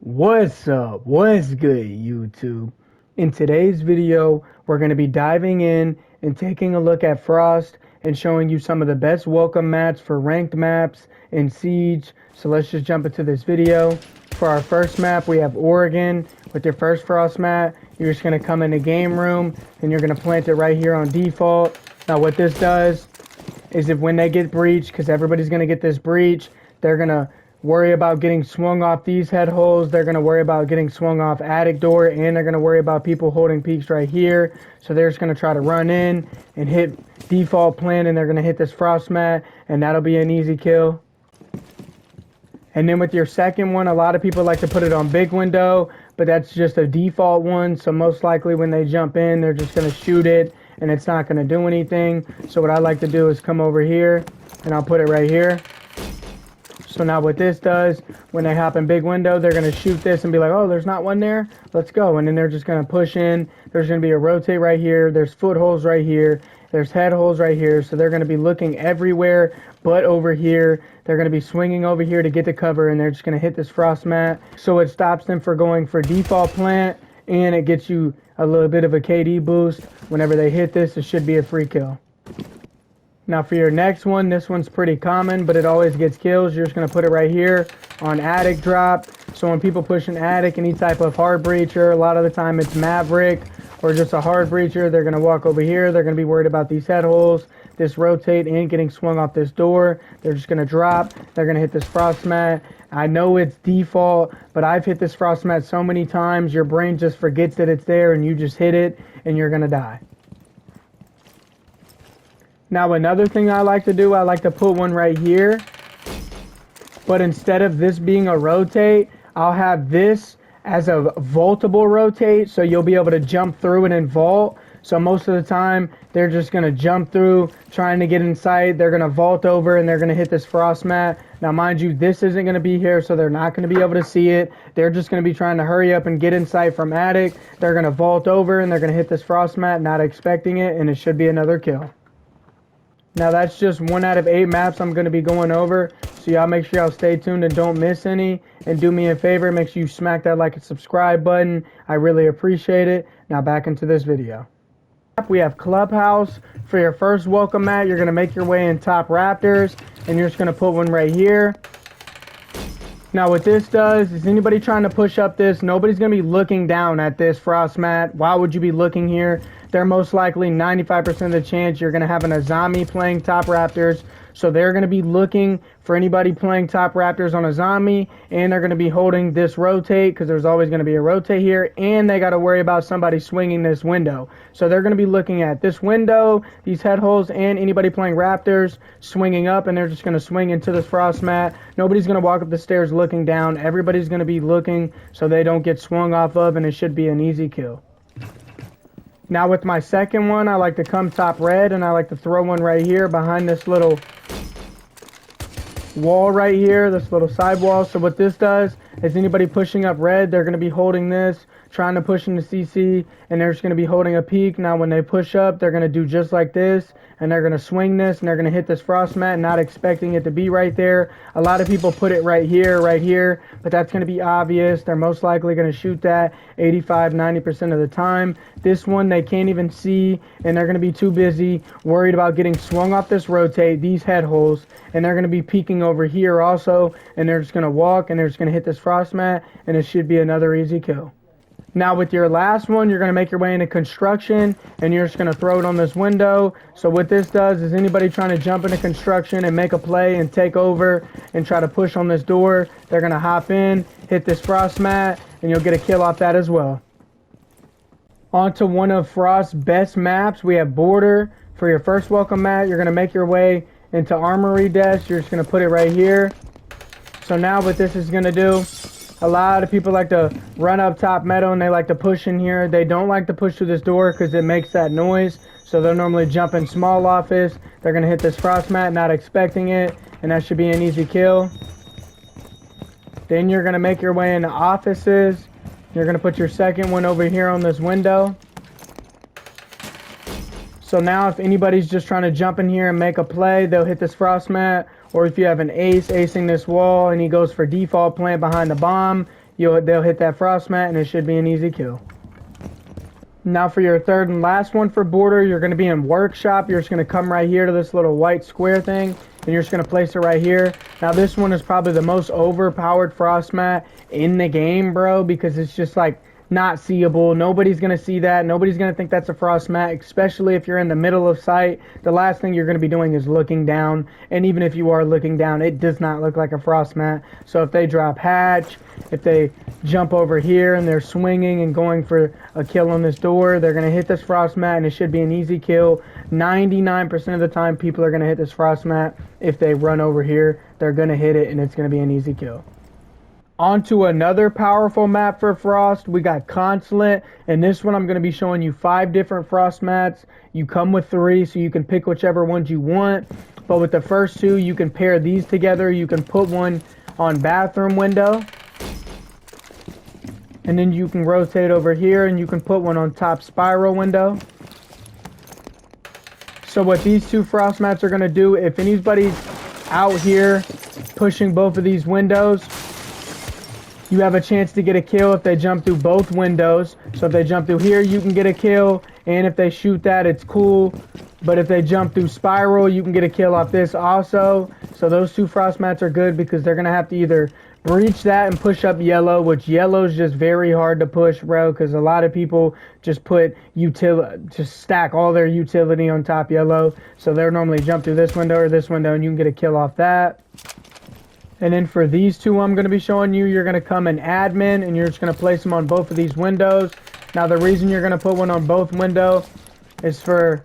What's up? What's good, YouTube? In today's video, we're going to be diving in and taking a look at Frost and showing you some of the best welcome mats for ranked maps in Siege. So let's just jump into this video. For our first map, we have Oregon. With your first Frost mat, you're just going to come in the game room and you're going to plant it right here on default. Now what this does is if when they get breached, because everybody's going to get this breach, they're going to worry about getting swung off these head holes. They're going to worry about getting swung off attic door, and they're going to worry about people holding peaks right here. So they're just going to try to run in and hit default plant, and they're going to hit this frost mat, and that'll be an easy kill. And then with your second one, a lot of people like to put it on big window, but that's just a default one. So most likely when they jump in, they're just going to shoot it, and it's not going to do anything. So what I like to do is come over here, and I'll put it right here. So now what this does, when they hop in big window, they're going to shoot this and be like, oh, there's not one there? Let's go. And then they're just going to push in. There's going to be a rotate right here. There's footholds right here. There's head holes right here. So they're going to be looking everywhere but over here. They're going to be swinging over here to get the cover, and they're just going to hit this frost mat. So it stops them from going for default plant, and it gets you a little bit of a KD boost. Whenever they hit this, it should be a free kill. Now for your next one, this one's pretty common, but it always gets kills. You're just going to put it right here on attic drop. So when people push an attic, any type of hard breacher, a lot of the time it's Maverick or just a hard breacher, they're going to walk over here. They're going to be worried about these head holes, this rotate, and getting swung off this door. They're just going to drop. They're going to hit this frost mat. I know it's default, but I've hit this frost mat so many times, your brain just forgets that it's there, and you just hit it, and you're going to die. Now another thing I like to do, I like to put one right here, but instead of this being a rotate, I'll have this as a vaultable rotate, so you'll be able to jump through it and vault. So most of the time, they're just going to jump through, trying to get in sight. They're going to vault over, and they're going to hit this frost mat. Now, mind you, this isn't going to be here, so they're not going to be able to see it. They're just going to be trying to hurry up and get in sight from attic. They're going to vault over, and they're going to hit this frost mat, not expecting it, and it should be another kill. Now that's just 1 out of 8 maps I'm going to be going over, so y'all make sure y'all stay tuned and don't miss any. And do me a favor, make sure you smack that like and subscribe button. I really appreciate it. Now back into this video. We have Clubhouse. For your first welcome mat, you're going to make your way in top Raptors, and you're just going to put one right here. Now what this does is anybody trying to push up this, nobody's going to be looking down at this frost mat. Why would you be looking here? They're most likely 95% of the chance you're going to have an Azami playing top Raptors. So they're going to be looking for anybody playing top Raptors on Azami, and they're going to be holding this rotate because there's always going to be a rotate here, and they got to worry about somebody swinging this window. So they're going to be looking at this window, these head holes, and anybody playing Raptors swinging up, and they're just going to swing into this frost mat. Nobody's going to walk up the stairs looking down. Everybody's going to be looking so they don't get swung off of, and it should be an easy kill. Now with my second one, I like to come top red, and I like to throw one right here behind this little wall right here, this little side wall. So what this does is anybody pushing up red, they're going to be holding this, trying to push into CC, and they're just going to be holding a peak. Now when they push up, they're going to do just like this, and they're going to swing this, and they're going to hit this frost mat, not expecting it to be right there. A lot of people put it right here, but that's going to be obvious. They're most likely going to shoot that 85-90% of the time. This one they can't even see, and they're going to be too busy worried about getting swung off this rotate, these head holes, and they're going to be peeking over here also, and they're just going to walk, and they're just going to hit this frost mat, and it should be another easy kill. Now with your last one, you're going to make your way into construction, and you're just going to throw it on this window. So what this does is anybody trying to jump into construction and make a play and take over and try to push on this door, they're going to hop in, hit this frost mat, and you'll get a kill off that as well. On to one of Frost's best maps, we have Border. For your first welcome mat, you're going to make your way into Armory Desk. You're just going to put it right here. So now what this is going to do, a lot of people like to run up top meadow and they like to push in here. They don't like to push through this door because it makes that noise. So they'll normally jump in small office. They're going to hit this frost mat, not expecting it, and that should be an easy kill. Then you're going to make your way into offices. You're going to put your second one over here on this window. So now if anybody's just trying to jump in here and make a play, they'll hit this frost mat. Or if you have an ace acing this wall and he goes for default plant behind the bomb, they'll hit that frost mat, and it should be an easy kill. Now for your third and last one for border, you're going to be in workshop. You're just going to come right here to this little white square thing, and you're just going to place it right here. Now this one is probably the most overpowered frost mat in the game, bro, because it's just like not seeable. Nobody's going to see that. Nobody's going to think that's a frost mat, especially if you're in the middle of sight. The last thing you're going to be doing is looking down, and even if you are looking down, it does not look like a frost mat. So if they drop hatch, if they jump over here and they're swinging and going for a kill on this door, they're going to hit this frost mat, and it should be an easy kill. 99% of the time people are going to hit this frost mat. If they run over here, they're going to hit it, and it's going to be an easy kill. On to another powerful map for frost. We got Consulate, and this one I'm going to be showing you 5 different frost mats. You come with 3, so you can pick whichever ones you want. But with the first 2, you can pair these together. You can put one on bathroom window, and then you can rotate over here, and you can put one on top spiral window. So what these 2 frost mats are going to do, if anybody's out here pushing both of these windows, you have a chance to get a kill if they jump through both windows. So if they jump through here, you can get a kill, and if they shoot that, it's cool. But if they jump through spiral, you can get a kill off this also. So those 2 frost mats are good because they're going to have to either breach that and push up yellow, which yellow is just very hard to push, bro, because a lot of people just just stack all their utility on top yellow. So they'll normally jump through this window or this window, and you can get a kill off that. And then for these 2 I'm going to be showing you, you're going to come in admin, and you're just going to place them on both of these windows. Now the reason you're going to put one on both windows is for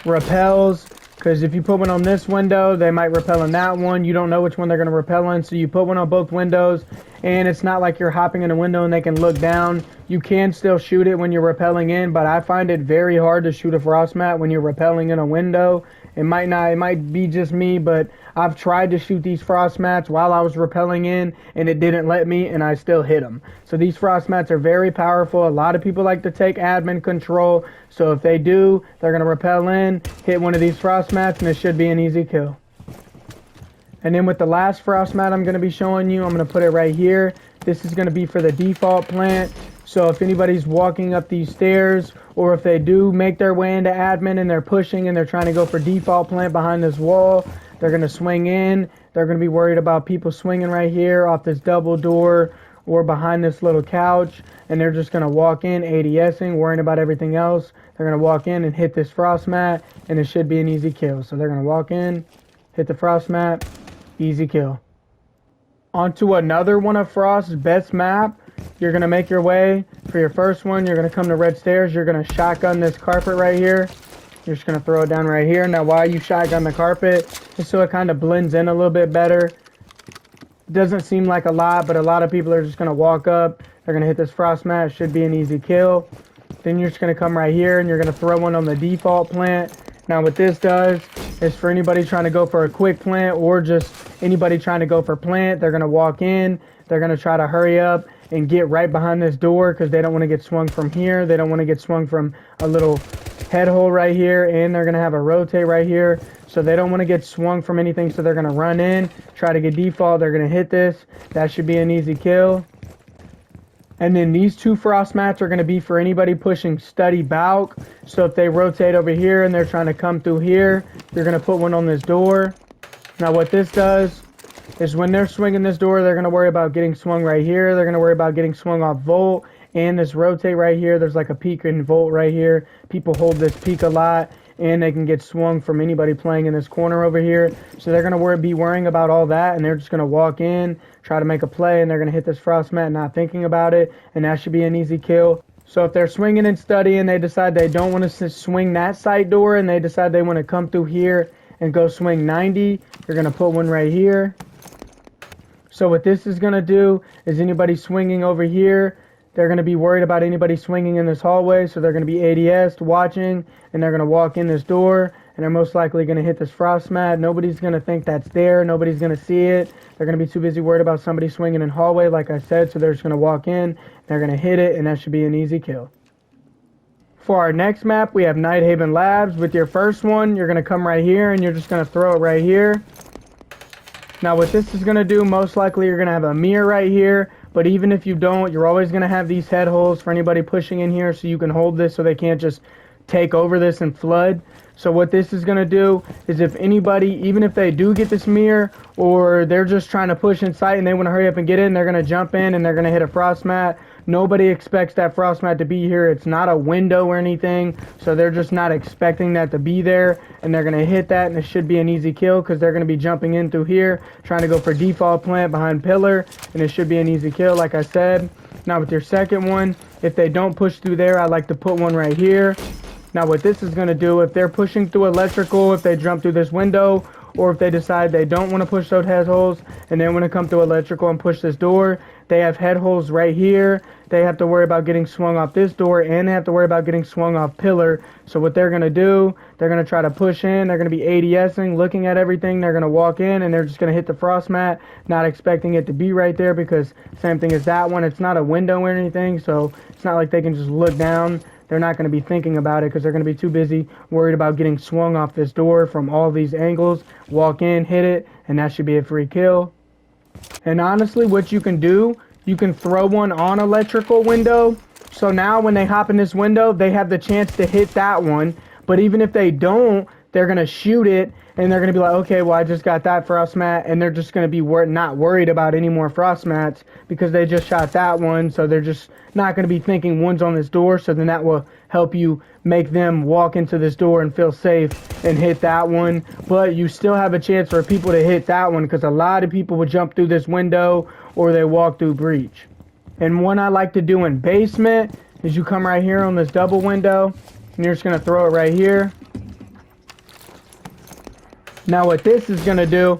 repels, because if you put one on this window, they might repel in that one. You don't know which one they're going to repel in, so you put one on both windows, and it's not like you're hopping in a window and they can look down. You can still shoot it when you're repelling in, but I find it very hard to shoot a frost mat when you're repelling in a window. It might be just me, but I've tried to shoot these frost mats while I was repelling in, and it didn't let me, and I still hit them. So these frost mats are very powerful. A lot of people like to take admin control, so if they do, they're going to repel in, hit one of these frost mats, and it should be an easy kill. And then with the last frost mat I'm going to be showing you, I'm going to put it right here. This is going to be for the default plant. So if anybody's walking up these stairs, or if they do make their way into admin and they're pushing and they're trying to go for default plant behind this wall, they're going to swing in. They're going to be worried about people swinging right here off this double door or behind this little couch, and they're just going to walk in ADSing, worrying about everything else. They're going to walk in and hit this frost mat, and it should be an easy kill. So they're going to walk in, hit the frost mat, easy kill. On to another one of Frost's best map. You're going to make your way for your first one. You're going to come to red stairs. You're going to shotgun this carpet right here. You're just going to throw it down right here. Now, why you shotgun the carpet? Just so it kind of blends in a little bit better. It doesn't seem like a lot, but a lot of people are just going to walk up. They're going to hit this frost mat. It should be an easy kill. Then you're just going to come right here, and you're going to throw one on the default plant. Now, what this does is for anybody trying to go for a quick plant, or just anybody trying to go for plant, they're going to walk in. They're going to try to hurry up and get right behind this door because they don't want to get swung from here. They don't want to get swung from a little head hole right here, and they're going to have a rotate right here. So they don't want to get swung from anything, so they're going to run in, try to get default. They're going to hit this. That should be an easy kill. And then these 2 frost mats are going to be for anybody pushing study bulk. So if they rotate over here and they're trying to come through here, you're going to put one on this door. Now what this does is when they're swinging this door, they're going to worry about getting swung right here. They're going to worry about getting swung off volt. And this rotate right here, there's like a peak and volt right here. People hold this peak a lot, and they can get swung from anybody playing in this corner over here. So they're going to be worrying about all that, and they're just going to walk in, try to make a play, and they're going to hit this frost mat not thinking about it, and that should be an easy kill. So if they're swinging and study and they decide they don't want to swing that side door, and they decide they want to come through here and go swing 90, you're going to put one right here. So what this is going to do is anybody swinging over here, they're going to be worried about anybody swinging in this hallway, so they're going to be ADS watching, and they're going to walk in this door, and they're most likely going to hit this frost mat. Nobody's going to think that's there. Nobody's going to see it. They're going to be too busy worried about somebody swinging in hallway, like I said, so they're just going to walk in, they're going to hit it, and that should be an easy kill. For our next map, we have Nighthaven Labs. With your first one, you're going to come right here, and you're just going to throw it right here. Now what this is going to do, most likely you're going to have a mirror right here But even if you don't, you're always going to have these head holes for anybody pushing in here, so you can hold this so they can't just take over this and flood. So what this is going to do is, if anybody, even if they do get this mirror, or they're just trying to push in sight and they want to hurry up and get in, they're going to jump in and they're going to hit a frost mat. Nobody expects that frost mat to be here. It's not a window or anything, so they're just not expecting that to be there, and they're going to hit that, and it should be an easy kill because they're going to be jumping in through here, trying to go for default plant behind pillar, and it should be an easy kill, like I said. Now with your second one, if they don't push through there, I like to put one right here. Now what this is going to do, if they're pushing through electrical, if they jump through this window, or if they decide they don't want to push those head holes and they want to come through electrical and push this door, they have head holes right here. They have to worry about getting swung off this door, and they have to worry about getting swung off pillar. So what they're going to do, they're going to try to push in. They're going to be ADSing, looking at everything. They're going to walk in, and they're just going to hit the frost mat, not expecting it to be right there, because same thing as that one. It's not a window or anything, so it's not like they can just look down. They're not going to be thinking about it because they're going to be too busy worried about getting swung off this door from all these angles. Walk in, hit it, and that should be a free kill. And honestly, what you can do, you can throw one on electrical window. So now when they hop in this window, they have the chance to hit that one. But even if they don't, they're going to shoot it, and they're going to be like, okay, well, I just got that frost mat, and they're just going to be not worried about any more frost mats because they just shot that one. So they're just not going to be thinking one's on this door. So then that will help you make them walk into this door and feel safe and hit that one. But you still have a chance for people to hit that one, because a lot of people would jump through this window or they walk through breach. And one I like to do in basement is you come right here on this double window, and you're just going to throw it right here. Now what this is going to do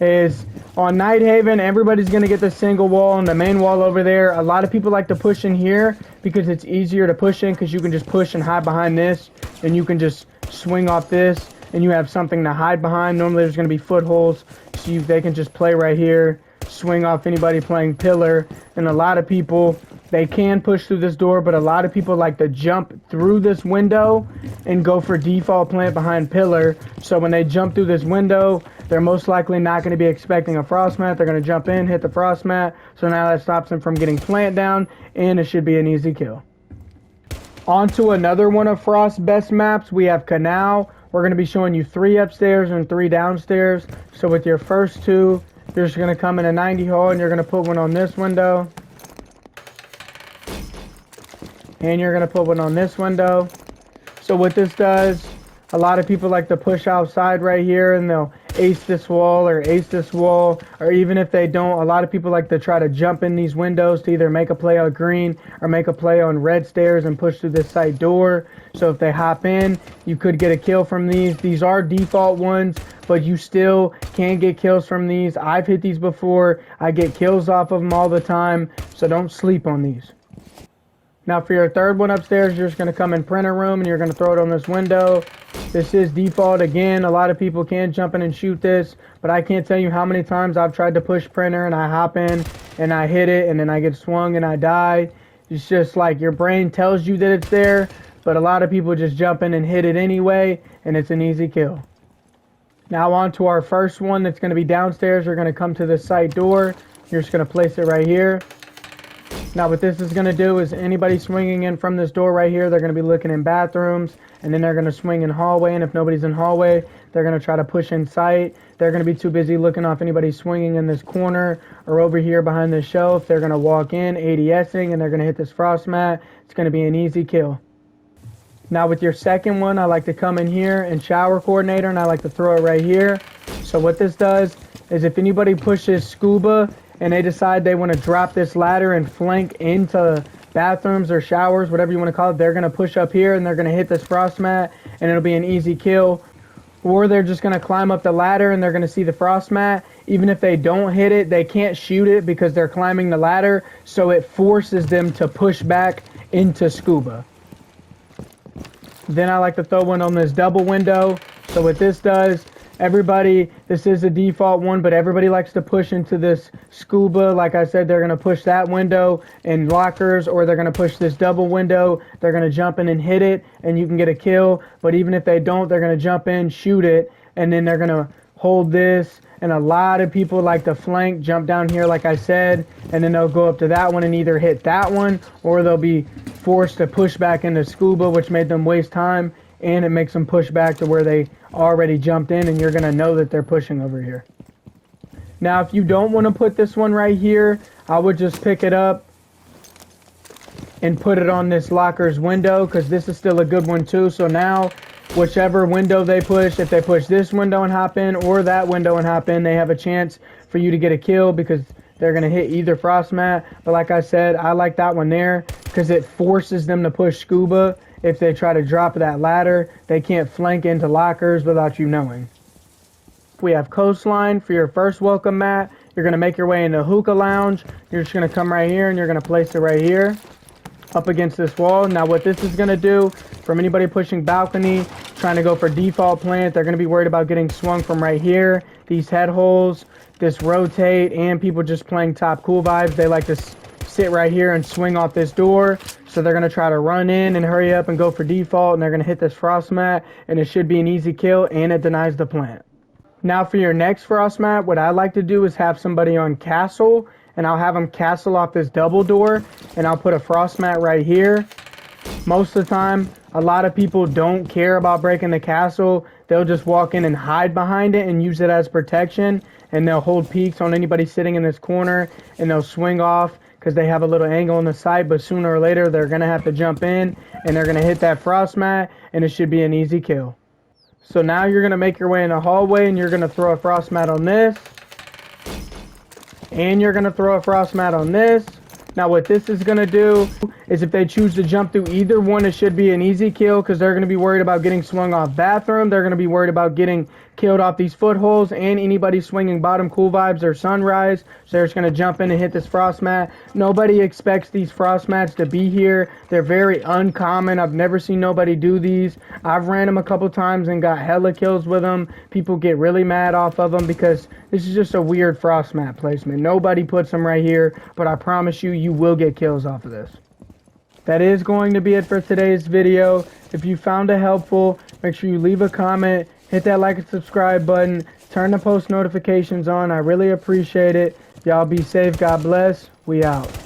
is, on Nighthaven, everybody's going to get the single wall and the main wall over there. A lot of people like to push in here because it's easier to push in, because you can just push and hide behind this, and you can just swing off this, and you have something to hide behind. Normally there's going to be footholes, so they can just play right here, swing off anybody playing pillar. And a lot of people, they can push through this door, but a lot of people like to jump through this window and go for default plant behind pillar. So when they jump through this window, they're most likely not going to be expecting a frost mat. They're going to jump in, hit the frost mat. So now that stops them from getting plant down, and it should be an easy kill. On to another one of Frost's best maps. We have Canal. We're going to be showing you 3 upstairs and 3 downstairs. So with your first 2, you're just going to come in a 90 hole, and you're going to put one on this window. And you're going to put one on this window. So what this does, a lot of people like to push outside right here, and they'll ace this wall or ace this wall. Or even if they don't, a lot of people like to try to jump in these windows to either make a play on green or make a play on red stairs and push through this side door. So if they hop in, you could get a kill from these. These are default ones, but you still can get kills from these. I've hit these before. I get kills off of them all the time, so don't sleep on these. Now for your third one upstairs, you're just going to come in printer room, and you're going to throw it on this window. This is default. Again, a lot of people can jump in and shoot this, but I can't tell you how many times I've tried to push printer and I hop in and I hit it, and then I get swung and I die. It's just like your brain tells you that it's there, but a lot of people just jump in and hit it anyway, and it's an easy kill. Now on to our first one that's going to be downstairs. You're going to come to the side door. You're just going to place it right here. Now what this is going to do is, anybody swinging in from this door right here, they're going to be looking in bathrooms, and then they're going to swing in hallway, and if nobody's in hallway, they're going to try to push in sight. They're going to be too busy looking off anybody swinging in this corner or over here behind this shelf. They're going to walk in, ADSing, and they're going to hit this frost mat. It's going to be an easy kill. Now with your second one, I like to come in here and shower coordinator, and I like to throw it right here. So what this does is, if anybody pushes scuba and they decide they want to drop this ladder and flank into bathrooms or showers, whatever you want to call it, they're going to push up here and they're going to hit this frost mat, and it'll be an easy kill. Or they're just going to climb up the ladder and they're going to see the frost mat. Even if they don't hit it, they can't shoot it because they're climbing the ladder, so it forces them to push back into scuba. Then I like to throw one on this double window. So what this does, everybody, this is a default one, but everybody likes to push into this scuba. Like I said, they're going to push that window in lockers, or they're going to push this double window. They're going to jump in and hit it, and you can get a kill. But even if they don't, they're going to jump in, shoot it, and then they're going to hold this, and a lot of people like to flank, jump down here like I said, and then they'll go up to that one and either hit that one, or they'll be forced to push back into scuba, which made them waste time, and it makes them push back to where they already jumped in, and you're going to know that they're pushing over here. Now, if you don't want to put this one right here, I would just pick it up and put it on this locker's window, because this is still a good one too. So now, whichever window they push, if they push this window and hop in, or that window and hop in, they have a chance for you to get a kill, because they're going to hit either frost mat. But like I said, I like that one there, because it forces them to push scuba. If they try to drop that ladder, they can't flank into lockers without you knowing. We have coastline for your first welcome mat. You're going to make your way into hookah lounge. You're just going to come right here and you're going to place it right here up against this wall. Now what this is going to do, from anybody pushing balcony, trying to go for default plant, they're going to be worried about getting swung from right here, these head holes, this rotate, and people just playing top cool vibes, they like to sit right here and swing off this door. So they're going to try to run in and hurry up and go for default, and they're going to hit this frost mat, and it should be an easy kill, and it denies the plant. Now for your next frost mat, what I like to do is have somebody on castle, and I'll have them castle off this double door, and I'll put a frost mat right here. Most of the time, a lot of people don't care about breaking the castle. They'll just walk in and hide behind it and use it as protection, and they'll hold peaks on anybody sitting in this corner, and they'll swing off because they have a little angle on the side, but sooner or later they're going to have to jump in, and they're going to hit that frost mat, and it should be an easy kill. So now you're going to make your way in the hallway, and you're going to throw a frost mat on this, and you're going to throw a frost mat on this. Now what this is going to do is if they choose to jump through either one, it should be an easy kill, because they're going to be worried about getting swung off bathroom. They're going to be worried about getting killed off these footholes, and anybody swinging bottom cool vibes or sunrise. So they're just going to jump in and hit this frost mat. Nobody expects these frost mats to be here. They're very uncommon. I've never seen nobody do these. I've ran them a couple times and got hella kills with them. People get really mad off of them because this is just a weird frost mat placement. Nobody puts them right here, but I promise you, you will get kills off of this. That is going to be it for today's video. If you found it helpful, make sure you leave a comment, hit that like and subscribe button, turn the post notifications on. I really appreciate it. Y'all be safe. God bless. We out.